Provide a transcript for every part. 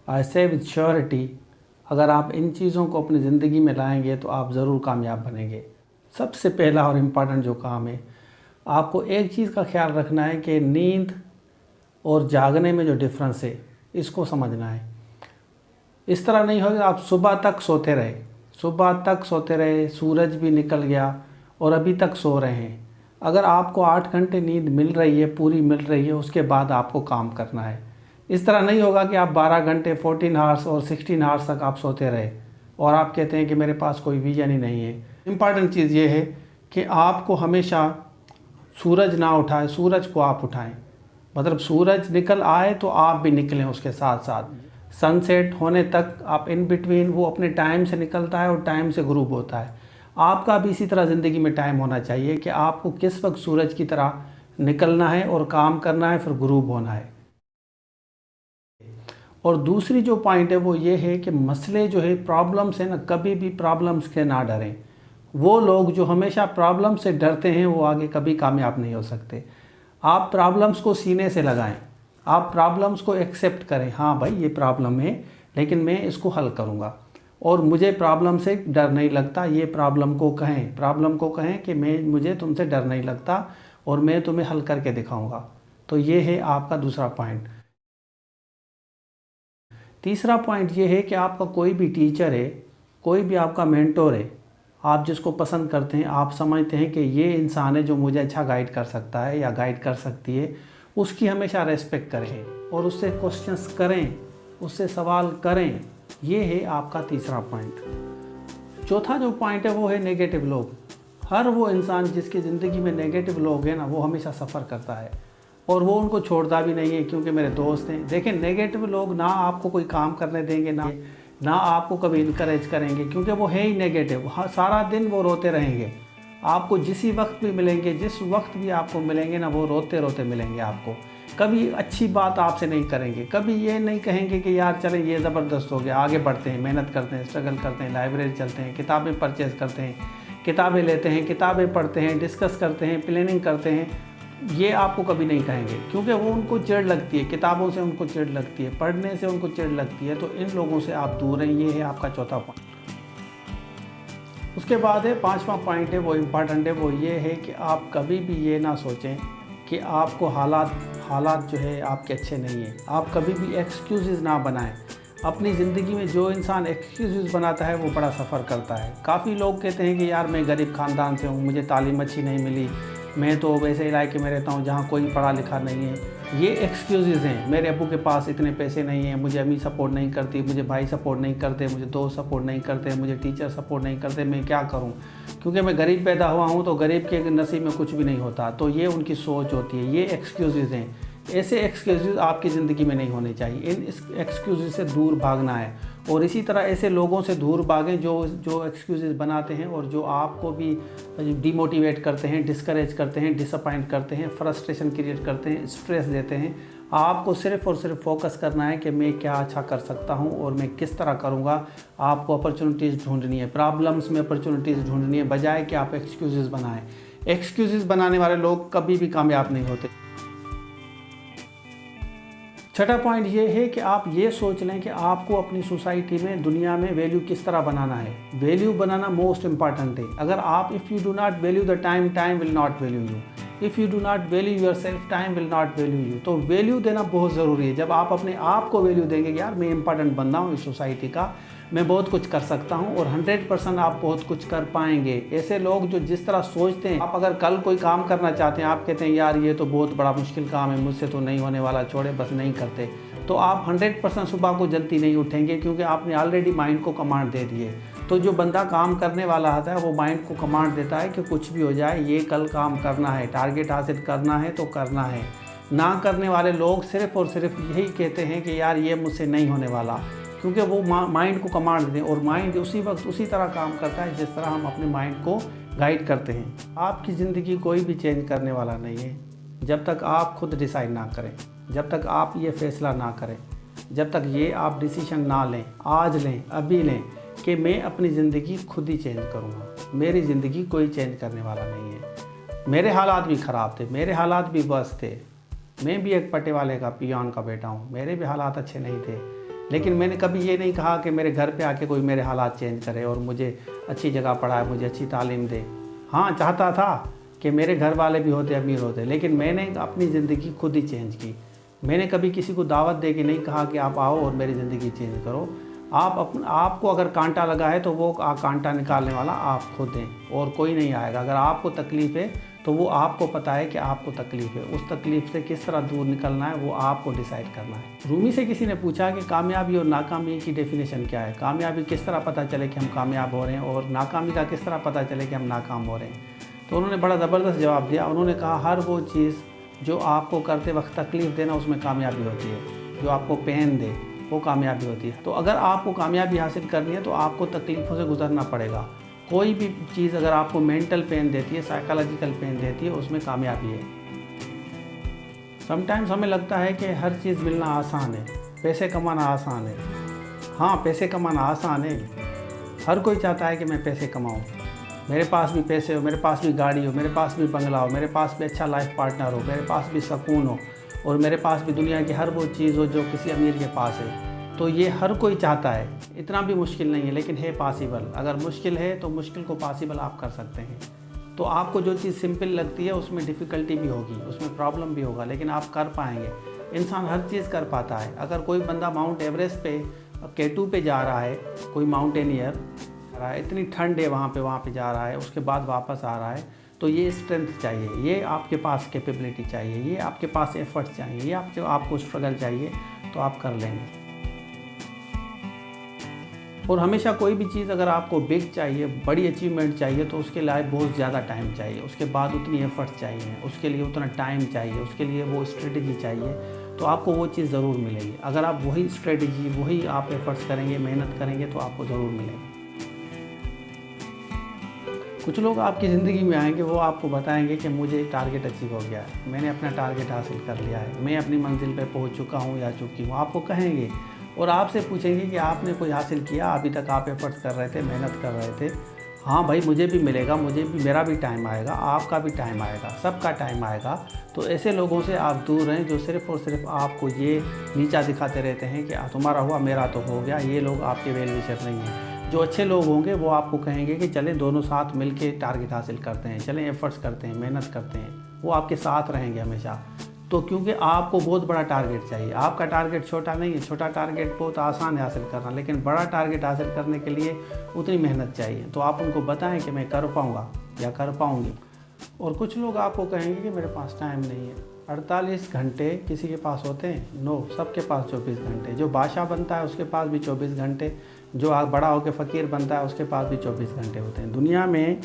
आई से with surety अगर आप इन चीज़ों को अपनी ज़िंदगी में लाएंगे तो आप ज़रूर कामयाब बनेंगे। सबसे पहला और इम्पॉर्टेंट जो काम है, आपको एक चीज़ का ख्याल रखना है कि नींद और जागने में जो डिफरेंस है इसको समझना है। इस तरह नहीं होगा आप सुबह तक सोते रहे, सूरज भी निकल गया और अभी तक सो रहे हैं। अगर आपको 8 घंटे नींद मिल रही है, पूरी मिल रही है, उसके बाद आपको काम करना है। इस तरह नहीं होगा कि आप 12 घंटे 14 आवर्स और 16 आवर्स तक आप सोते रहे और आप कहते हैं कि मेरे पास कोई विजन ही नहीं है। इम्पॉर्टेंट चीज़ ये है कि आपको हमेशा सूरज ना उठाए, सूरज को आप उठाएं। मतलब सूरज निकल आए तो आप भी निकलें उसके साथ साथ। सनसेट होने तक आप इन बिटवीन, वो अपने टाइम से निकलता है और टाइम से ग्रुप होता है। आपका भी इसी तरह ज़िंदगी में टाइम होना चाहिए कि आपको किस वक्त सूरज की तरह निकलना है और काम करना है, फिर ग्रुप होना है। और दूसरी जो पॉइंट है वो ये है कि मसले जो है, प्रॉब्लम्स है ना, कभी भी प्रॉब्लम्स से ना डरें। वो लोग जो हमेशा प्रॉब्लम से डरते हैं वो आगे कभी कामयाब नहीं हो सकते। आप प्रॉब्लम्स को सीने से लगाएं, आप प्रॉब्लम्स को एक्सेप्ट करें। हाँ भाई, ये प्रॉब्लम है लेकिन मैं इसको हल करूँगा और मुझे प्रॉब्लम से डर नहीं लगता। ये प्रॉब्लम को कहें कि मुझे तुमसे डर नहीं लगता और मैं तुम्हें हल करके दिखाऊंगा। तो ये है आपका दूसरा पॉइंट। तीसरा पॉइंट ये है कि आपका कोई भी टीचर है, कोई भी आपका मेंटोर है, आप जिसको पसंद करते हैं, आप समझते हैं कि ये इंसान है जो मुझे अच्छा गाइड कर सकता है या गाइड कर सकती है, उसकी हमेशा रेस्पेक्ट करें और उससे क्वेश्चंस करें, उससे सवाल करें। ये है आपका तीसरा पॉइंट। चौथा जो पॉइंट है वो है नेगेटिव लोग। हर वो इंसान जिसकी ज़िंदगी में नेगेटिव लोग हैं ना, वो हमेशा सफ़र करता है और वो उनको छोड़ता भी नहीं है, क्योंकि मेरे दोस्त हैं। देखिए, नेगेटिव लोग ना आपको कोई काम करने देंगे, ना आपको कभी इनकरेज करेंगे, क्योंकि वो है ही नेगेटिव। सारा दिन वो रोते रहेंगे। आपको जिस वक्त भी आपको मिलेंगे ना, वो रोते रोते मिलेंगे आपको। कभी अच्छी बात आपसे नहीं करेंगे, कभी ये नहीं कहेंगे कि यार चलें ये ज़बरदस्त हो गया, आगे बढ़ते हैं, मेहनत करते हैं, स्ट्रगल करते हैं, लाइब्रेरी चलते हैं, किताबें परचेज़ करते हैं, किताबें लेते हैं, किताबें पढ़ते हैं, डिस्कस करते हैं, प्लानिंग करते हैं। ये आपको कभी नहीं कहेंगे, क्योंकि वो उनको चिढ़ लगती है, किताबों से उनको चिढ़ लगती है, पढ़ने से उनको चिढ़ लगती है। तो इन लोगों से आप दूर हैं। ये है आपका चौथा पॉइंट। उसके बाद है पांचवा पॉइंट है, वो इम्पॉर्टेंट है। वो ये है कि आप कभी भी ये ना सोचें कि आपको हालात जो है आपके अच्छे नहीं है। आप कभी भी एक्सक्यूज़ ना बनाएं। अपनी ज़िंदगी में जो इंसान एक्सक्यूज़ बनाता है वो बड़ा सफ़र करता है। काफ़ी लोग कहते हैं कि यार मैं गरीब ख़ानदान से हूँ, मुझे तालीम अच्छी नहीं मिली, मैं तो वैसे इलाके में रहता हूँ जहाँ कोई पढ़ा लिखा नहीं है। ये एक्सक्यूज़ हैं। मेरे अब्बू के पास इतने पैसे नहीं हैं, मुझे अम्मी सपोर्ट नहीं करती, मुझे भाई सपोर्ट नहीं करते, मुझे दोस्त सपोर्ट नहीं करते, मुझे टीचर सपोर्ट नहीं करते, मैं क्या करूँ, क्योंकि मैं गरीब पैदा हुआ हूँ, तो गरीब के नसीब में कुछ भी नहीं होता। तो ये उनकी सोच होती है। ये एक्सक्यूज़ हैं। ऐसे एक्सक्यूज़ आपकी ज़िंदगी में नहीं होने चाहिए। इन एक्सक्यूज़ से दूर भागना है और इसी तरह ऐसे लोगों से दूर भागें जो एक्सक्यूज़ बनाते हैं और जो आपको भी डिमोटिवेट करते हैं, डिस्करेज करते हैं, डिसअपॉइंट करते हैं, फ्रस्ट्रेशन क्रिएट करते हैं, स्ट्रेस देते हैं। आपको सिर्फ़ और सिर्फ फोकस करना है कि मैं क्या अच्छा कर सकता हूं और मैं किस तरह करूंगा। आपको अपॉर्चुनिटीज़ ढूंढनी है, प्रॉब्लम्स में अपॉर्चुनिटीज़ ढूंढनी है, बजाय कि आप एक्सक्यूज़ बनाएं। एक्सक्यूज़ बनाने वाले लोग कभी भी कामयाब नहीं होते। छठा पॉइंट ये है कि आप ये सोच लें कि आपको अपनी सोसाइटी में, दुनिया में वैल्यू किस तरह बनाना है। वैल्यू बनाना मोस्ट इम्पॉर्टेंट है। अगर आप if you do not value the time, time will not value you. If you do not value your self, time will not value you. तो वैल्यू देना बहुत ज़रूरी है। जब आप अपने आप को वैल्यू देंगे कि यार मैं इंपॉर्टेंट बंदा हूँ इस सोसाइटी का, मैं बहुत कुछ कर सकता हूँ, और 100% आप बहुत कुछ कर पाएंगे। ऐसे लोग जो जिस तरह सोचते हैं, आप अगर कल कोई काम करना चाहते हैं, आप कहते हैं यार ये तो बहुत बड़ा मुश्किल काम है, मुझसे तो नहीं होने वाला, छोड़े बस नहीं करते, तो आप 100% सुबह को जल्दी नहीं उठेंगे, क्योंकि आपने ऑलरेडी माइंड को कमांड दे दिए। तो जो बंदा काम करने वाला आता है वो माइंड को कमांड देता है कि कुछ भी हो जाए ये कल काम करना है, टारगेट हासिल करना है तो करना है। ना करने वाले लोग सिर्फ़ और सिर्फ यही कहते हैं कि यार ये मुझसे नहीं होने वाला, क्योंकि वो माइंड को कमांड दें, और माइंड उसी वक्त उसी तरह काम करता है जिस तरह हम अपने माइंड को गाइड करते हैं। आपकी ज़िंदगी कोई भी चेंज करने वाला नहीं है जब तक आप खुद डिसाइड ना करें, जब तक आप ये फैसला ना करें, जब तक ये आप डिसीजन ना लें, आज लें, अभी लें कि मैं अपनी ज़िंदगी खुद ही चेंज करूँगा। मेरी ज़िंदगी कोई चेंज करने वाला नहीं है। मेरे हालात भी ख़राब थे, मेरे हालात भी बस थे, मैं भी एक पट्टे वाले का पियान का बेटा हूँ, मेरे भी हालात अच्छे नहीं थे, लेकिन मैंने कभी ये नहीं कहा कि मेरे घर पे आके कोई मेरे हालात चेंज करे और मुझे अच्छी जगह पढ़ाए, मुझे अच्छी तालीम दे। हाँ, चाहता था कि मेरे घर वाले भी होते अमीर होते, लेकिन मैंने अपनी ज़िंदगी खुद ही चेंज की। मैंने कभी किसी को दावत दे के नहीं कहा कि आप आओ और मेरी ज़िंदगी चेंज करो। आपको अगर कांटा लगा है तो वो कांटा निकालने वाला आप खुद हैं और कोई नहीं आएगा। अगर आपको तकलीफ़ है तो वो आपको पता है कि आपको तकलीफ़ है, उस तकलीफ़ से किस तरह दूर निकलना है वो आपको डिसाइड करना है। रूमी से किसी ने पूछा कि कामयाबी और नाकामी की डेफिनेशन क्या है, कामयाबी किस तरह पता चले कि हम कामयाब हो रहे हैं और नाकामी का किस तरह पता चले कि हम नाकाम हो रहे हैं। तो उन्होंने बड़ा ज़बरदस्त जवाब दिया। उन्होंने कहा हर वो चीज़ जो आपको करते वक्त तकलीफ़ देना उसमें कामयाबी होती है, जो आपको पेन दे वो कामयाबी होती है। तो अगर आपको कामयाबी हासिल करनी है तो आपको तकलीफ़ों से गुजरना पड़ेगा। कोई भी चीज़ अगर आपको मेंटल पेन देती है, साइकोलॉजिकल पेन देती है, उसमें कामयाबी है। समटाइम्स हमें लगता है कि हर चीज़ मिलना आसान है, पैसे कमाना आसान है। हाँ, पैसे कमाना आसान है, हर कोई चाहता है कि मैं पैसे कमाऊँ, मेरे पास भी पैसे हो, मेरे पास भी गाड़ी हो, मेरे पास भी बंगला हो, मेरे पास भी अच्छा लाइफ पार्टनर हो, मेरे पास भी सुकून हो और मेरे पास भी दुनिया की हर वो चीज़ हो जो किसी अमीर के पास है। तो ये हर कोई चाहता है, इतना भी मुश्किल नहीं है, लेकिन है पॉसिबल। अगर मुश्किल है तो मुश्किल को पॉसिबल आप कर सकते हैं। तो आपको जो चीज़ सिंपल लगती है उसमें डिफ़िकल्टी भी होगी, उसमें प्रॉब्लम भी होगा, लेकिन आप कर पाएंगे। इंसान हर चीज़ कर पाता है। अगर कोई बंदा माउंट एवरेस्ट पे K2 पे जा रहा है, कोई माउंटेनियर रहा है, इतनी ठंड है वहाँ पे जा रहा है, उसके बाद वापस आ रहा है, तो ये स्ट्रेंथ चाहिए, ये आपके पास कैपेबिलिटी चाहिए, ये आपके पास एफर्ट चाहिए, ये आपको स्ट्रगल चाहिए, तो आप कर लेंगे। और हमेशा कोई भी चीज़ अगर आपको बिग चाहिए, बड़ी अचीवमेंट चाहिए, तो उसके लिए बहुत ज़्यादा टाइम चाहिए, उसके बाद उतनी एफर्ट चाहिए, उसके लिए उतना टाइम चाहिए, उसके लिए वो स्ट्रेटजी चाहिए, तो आपको वो चीज़ ज़रूर मिलेगी। अगर आप वही स्ट्रेटजी, वही आप एफर्ट्स करेंगे, मेहनत करेंगे, तो आपको ज़रूर मिलेगी। कुछ लोग आपकी ज़िंदगी में आएंगे, वो आपको बताएंगे कि मुझे टारगेट अचीव हो गया है, मैंने अपना टारगेट हासिल कर लिया है, मैं अपनी मंजिल पे पहुंच चुका हूं या चुकी हूं। आपको कहेंगे और आपसे पूछेंगे कि आपने कोई हासिल किया, अभी तक आप एफर्ट्स कर रहे थे, मेहनत कर रहे थे। हाँ भाई, मुझे भी मिलेगा, मेरा भी टाइम आएगा, आपका भी टाइम आएगा, सबका टाइम आएगा। तो ऐसे लोगों से आप दूर रहें जो सिर्फ़ और सिर्फ आपको ये नीचा दिखाते रहते हैं कि तुम्हारा हुआ मेरा तो हो गया। ये लोग आपके वेल विशर नहीं हैं। जो अच्छे लोग होंगे वो आपको कहेंगे कि चलें दोनों साथ मिल के टारगेट हासिल करते हैं, चलें एफर्ट्स करते हैं, मेहनत करते हैं। वो आपके साथ रहेंगे हमेशा। तो क्योंकि आपको बहुत बड़ा टारगेट चाहिए, आपका टारगेट छोटा नहीं है। छोटा टारगेट बहुत आसान है हासिल करना, लेकिन बड़ा टारगेट हासिल करने के लिए उतनी मेहनत चाहिए। तो आप उनको बताएं कि मैं कर पाऊँगा या कर पाऊँगी। और कुछ लोग आपको कहेंगे कि मेरे पास टाइम नहीं है। 48 घंटे किसी के पास होते हैं? नो, सबके पास 24 घंटे। जो बादशाह बनता है उसके पास भी 24 घंटे, जो बड़ा होकर फ़कीर बनता है उसके पास भी 24 घंटे होते हैं। दुनिया में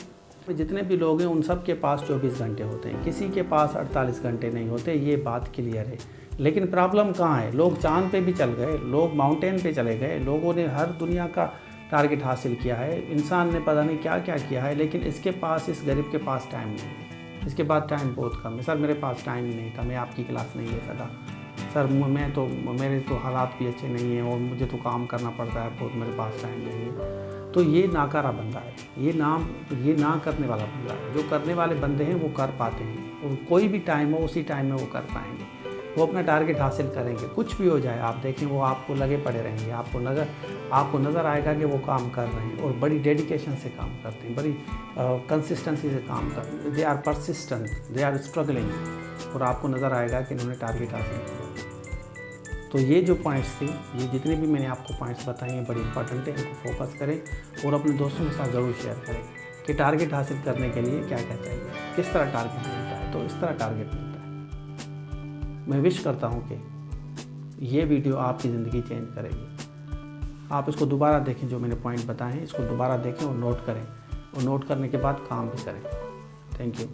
जितने भी लोग हैं उन सब के पास 24 घंटे होते हैं, किसी के पास 48 घंटे नहीं होते। ये बात क्लियर है। लेकिन प्रॉब्लम कहाँ है? लोग चांद पे भी चल गए, लोग माउंटेन पे चले गए, लोगों ने हर दुनिया का टारगेट हासिल किया है, इंसान ने पता नहीं क्या क्या किया है, लेकिन इसके पास, इस गरीब के पास टाइम नहीं है। इसके पास टाइम बहुत कम है। सर मेरे पास टाइम ही नहीं था, मैं आपकी क्लास नहीं ले सका। सर मेरे तो हालात भी अच्छे नहीं हैं और मुझे तो काम करना पड़ता है बहुत, मेरे पास टाइम नहीं है। तो ये नाकारा बंदा है, ये ना करने वाला बंदा है। जो करने वाले बंदे हैं वो कर पाते हैं, और कोई भी टाइम हो उसी टाइम में वो कर पाएंगे, वो अपना टारगेट हासिल करेंगे। कुछ भी हो जाए आप देखें, वो आपको लगे पड़े रहेंगे। आपको नज़र आएगा कि वो काम कर रहे हैं और बड़ी डेडिकेशन से काम करते हैं, बड़ी कंसिस्टेंसी से काम करते हैं। They are persistent, they are struggling, और आपको नज़र आएगा कि इन्होंने टारगेट हासिल किया। तो ये जो पॉइंट्स थी, ये जितने भी मैंने आपको पॉइंट्स बताए हैं बड़ी इंपॉर्टेंट है। इनको फोकस करें और अपने दोस्तों के साथ ज़रूर शेयर करें कि टारगेट हासिल करने के लिए क्या क्या चाहिए, किस तरह टारगेट मिलता है। तो इस तरह टारगेट मिलता है। मैं विश करता हूँ कि ये वीडियो आपकी ज़िंदगी चेंज करेगी। आप इसको दोबारा देखें, जो मैंने पॉइंट बताए हैं इसको दोबारा देखें और नोट करें, और नोट करने के बाद काम भी करें। Thank you.